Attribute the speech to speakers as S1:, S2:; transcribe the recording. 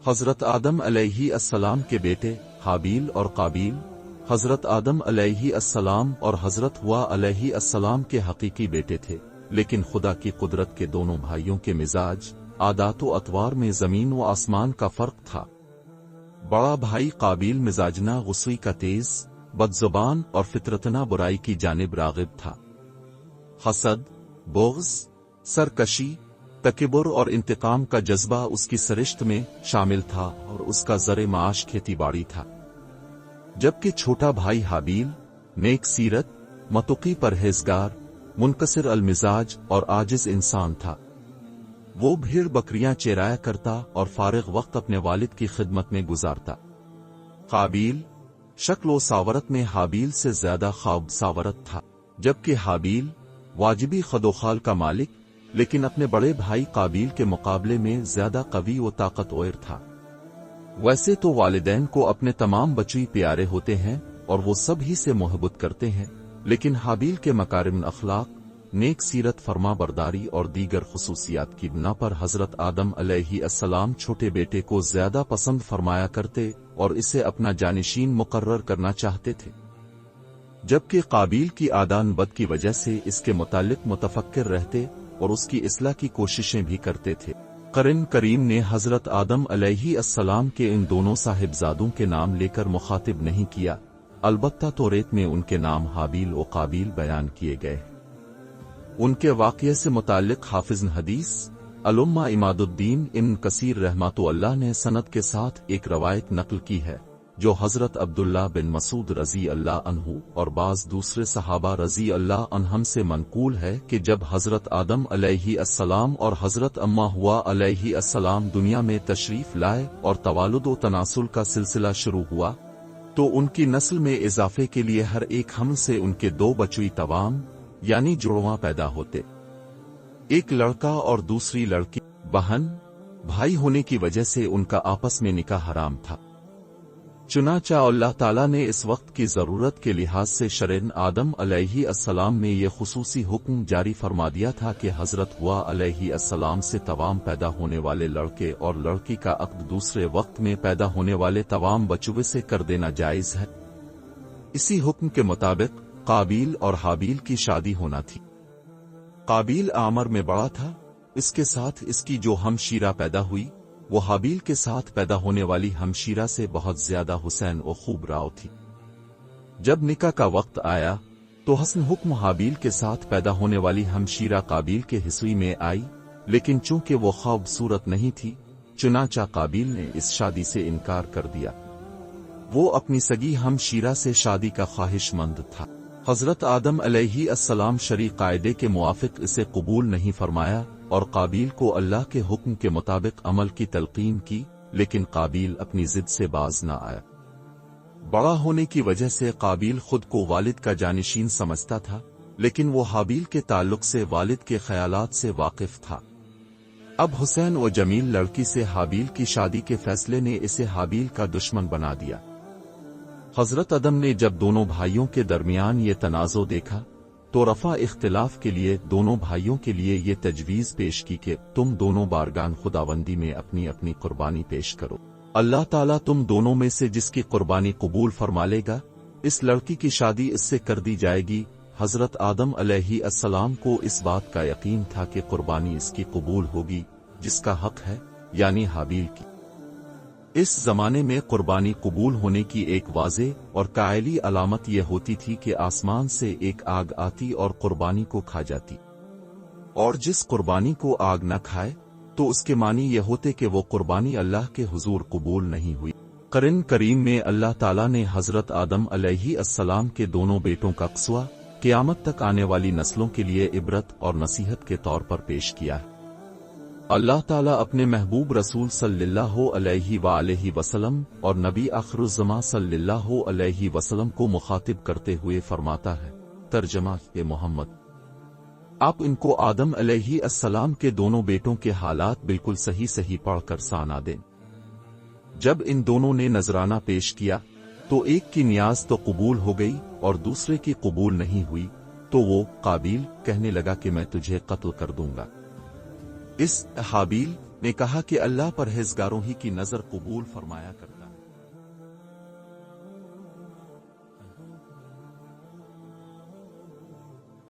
S1: حضرت آدم علیہ السلام کے بیٹے حابیل اور قابیل حضرت آدم علیہ السلام اور حضرت ہوا علیہ السلام کے حقیقی بیٹے تھے، لیکن خدا کی قدرت کے دونوں بھائیوں کے مزاج، عادات و اطوار میں زمین و آسمان کا فرق تھا۔ بڑا بھائی قابیل مزاجنا غصے کا تیز، بد زبان اور فطرتنا برائی کی جانب راغب تھا۔ حسد، بغض، سرکشی، تکبر اور انتقام کا جذبہ اس کی سرشت میں شامل تھا اور اس کا ذریعہ معاش کھیتی باڑی تھا، جبکہ چھوٹا بھائی حابیل نیک سیرت، متقی پرہیزگار، منکسر المزاج اور عاجز انسان تھا۔ وہ بھیڑ بکریاں چرایا کرتا اور فارغ وقت اپنے والد کی خدمت میں گزارتا۔ قابیل شکل و ساورت میں حابیل سے زیادہ خواب ساورت تھا، جبکہ حابیل واجبی خدوخال کا مالک لیکن اپنے بڑے بھائی قابیل کے مقابلے میں زیادہ قوی و طاقتور تھا۔ ویسے تو والدین کو اپنے تمام بچے پیارے ہوتے ہیں اور وہ سب ہی سے محبت کرتے ہیں، لیکن حابیل کے مکارم اخلاق، نیک سیرت، فرما برداری اور دیگر خصوصیات کی بنا پر حضرت آدم علیہ السلام چھوٹے بیٹے کو زیادہ پسند فرمایا کرتے اور اسے اپنا جانشین مقرر کرنا چاہتے تھے، جبکہ قابیل کی عادان بد کی وجہ سے اس کے متعلق متفکر رہتے اور اس کی اصلاح کی کوششیں بھی کرتے تھے۔ قرآن کریم نے حضرت آدم علیہ السلام کے ان دونوں صاحبزادوں کے نام لے کر مخاطب نہیں کیا، البتہ توریت میں ان کے نام حابیل و قابیل بیان کیے گئے۔ ان کے واقعے سے متعلق حافظ حدیث علامہ عماد الدین ابن کثیر رحمۃ اللہ نے سند کے ساتھ ایک روایت نقل کی ہے، جو حضرت عبداللہ بن مسعود رضی اللہ عنہ اور بعض دوسرے صحابہ رضی اللہ عنہم سے منقول ہے کہ جب حضرت آدم علیہ السلام اور حضرت اما ہوا علیہ السلام دنیا میں تشریف لائے اور توالد و تناسل کا سلسلہ شروع ہوا، تو ان کی نسل میں اضافے کے لیے ہر ایک حمل سے ان کے دو بچوئی توام یعنی جڑواں پیدا ہوتے، ایک لڑکا اور دوسری لڑکی۔ بہن بھائی ہونے کی وجہ سے ان کا آپس میں نکاح حرام تھا، چنانچہ اللہ تعالیٰ نے اس وقت کی ضرورت کے لحاظ سے شرعاً آدم علیہ السلام میں یہ خصوصی حکم جاری فرما دیا تھا کہ حضرت ہوا علیہ السلام سے توام پیدا ہونے والے لڑکے اور لڑکی کا عقد دوسرے وقت میں پیدا ہونے والے توام بچوے سے کر دینا جائز ہے۔ اسی حکم کے مطابق قابیل اور حابیل کی شادی ہونا تھی۔ قابیل عمر میں بڑا تھا، اس کے ساتھ اس کی جو ہمشیرہ پیدا ہوئی وہ حابیل کے ساتھ پیدا ہونے والی ہمشیرہ سے بہت زیادہ حسین و خوب راؤ تھی۔ جب نکاح کا وقت آیا تو حسن حکم حابیل کے ساتھ پیدا ہونے والی ہمشیرہ قابیل کے حصے میں آئی، لیکن چونکہ وہ خوبصورت نہیں تھی چنانچہ قابیل نے اس شادی سے انکار کر دیا۔ وہ اپنی سگی ہمشیرہ سے شادی کا خواہش مند تھا۔ حضرت آدم علیہ السلام شرعی قاعدے کے موافق اسے قبول نہیں فرمایا اور قابیل کو اللہ کے حکم کے مطابق عمل کی تلقین کی، لیکن قابیل اپنی ضد سے باز نہ آیا۔ بڑا ہونے کی وجہ سے قابیل خود کو والد کا جانشین سمجھتا تھا، لیکن وہ حابیل کے تعلق سے والد کے خیالات سے واقف تھا۔ اب حسین و جمیل لڑکی سے حابیل کی شادی کے فیصلے نے اسے حابیل کا دشمن بنا دیا۔ حضرت آدم نے جب دونوں بھائیوں کے درمیان یہ تنازع دیکھا تو رفع اختلاف کے لیے دونوں بھائیوں کے لیے یہ تجویز پیش کی کہ تم دونوں بارگاہ خداوندی میں اپنی اپنی قربانی پیش کرو، اللہ تعالیٰ تم دونوں میں سے جس کی قربانی قبول فرما لے گا اس لڑکی کی شادی اس سے کر دی جائے گی۔ حضرت آدم علیہ السلام کو اس بات کا یقین تھا کہ قربانی اس کی قبول ہوگی جس کا حق ہے، یعنی حابیل کی۔ اس زمانے میں قربانی قبول ہونے کی ایک واضح اور قائلی علامت یہ ہوتی تھی کہ آسمان سے ایک آگ آتی اور قربانی کو کھا جاتی، اور جس قربانی کو آگ نہ کھائے تو اس کے معنی یہ ہوتے کہ وہ قربانی اللہ کے حضور قبول نہیں ہوئی۔ قرآن کریم میں اللہ تعالیٰ نے حضرت آدم علیہ السلام کے دونوں بیٹوں کا قصہ قیامت تک آنے والی نسلوں کے لیے عبرت اور نصیحت کے طور پر پیش کیا ہے۔ اللہ تعالیٰ اپنے محبوب رسول صلی اللہ علیہ وآلہ وسلم اور نبی آخر الزماں صلی اللہ علیہ وسلم کو مخاطب کرتے ہوئے فرماتا ہے، ترجمہ محمد، آپ ان کو آدم علیہ السلام کے دونوں بیٹوں کے حالات بالکل صحیح پڑھ کر سنا دیں۔ جب ان دونوں نے نذرانہ پیش کیا تو ایک کی نیاز تو قبول ہو گئی اور دوسرے کی قبول نہیں ہوئی، تو وہ قابیل کہنے لگا کہ میں تجھے قتل کر دوں گا۔ اس حابیل نے کہا کہ اللہ پرہیزگاروں ہی کی نظر قبول فرمایا کرتا